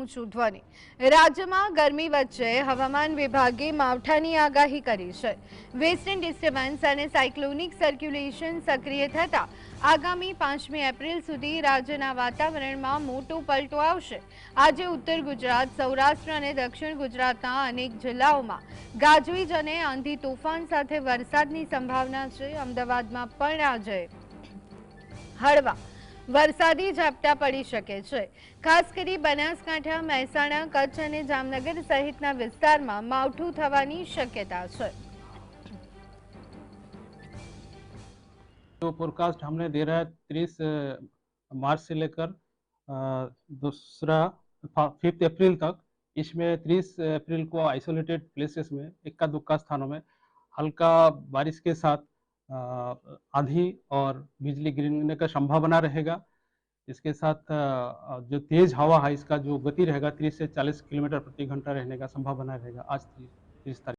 ઊંચું ધ્વનિ। રાજ્યમાં ગરમી વચ્ચે હવામાન વિભાગે માવઠાની આગાહી કરી છે। વેસ્ટર્ન ડિસ્ટર્બન્સ અને સાયક્લોનિક સર્ક્યુલેશન સક્રિય થતા આગામી 5મી એપ્રિલ સુધી રાજ્યના વાતાવરણમાં મોટો પલટો આવશે। આજે ઉત્તર ગુજરાત, સૌરાષ્ટ્ર અને દક્ષિણ ગુજરાતના અનેક જિલ્લાઓમાં ગાજવીજ અને આંધી તોફાન સાથે વરસાદની સંભાવના છે। અમદાવાદમાં પણ આજે હળવા વરસાદી ઝાપટા પડી શકે છે। ખાસ કરી બનાસકાંઠા, મહેસાણા, કચ્છ અને જામનગર સહિતના વિસ્તારમાં માવઠું થવાની શક્યતા છે। जो फोरकास्ट हमने दे रहा है 30 मार्च से लेकर दूसरा 5 अप्रैल तक, इसमें 30 अप्रैल को आइसोलेटेड प्लेसेस में इक्का दुक्का स्थानों में हल्का बारिश के साथ आंधी और बिजली गिरने का संभावना रहेगा। इसके साथ जो तेज हवा है इसका जो गति रहेगा 30 से 40 किलोमीटर प्रति घंटा रहने का संभावना रहेगा आज 30 तारीख।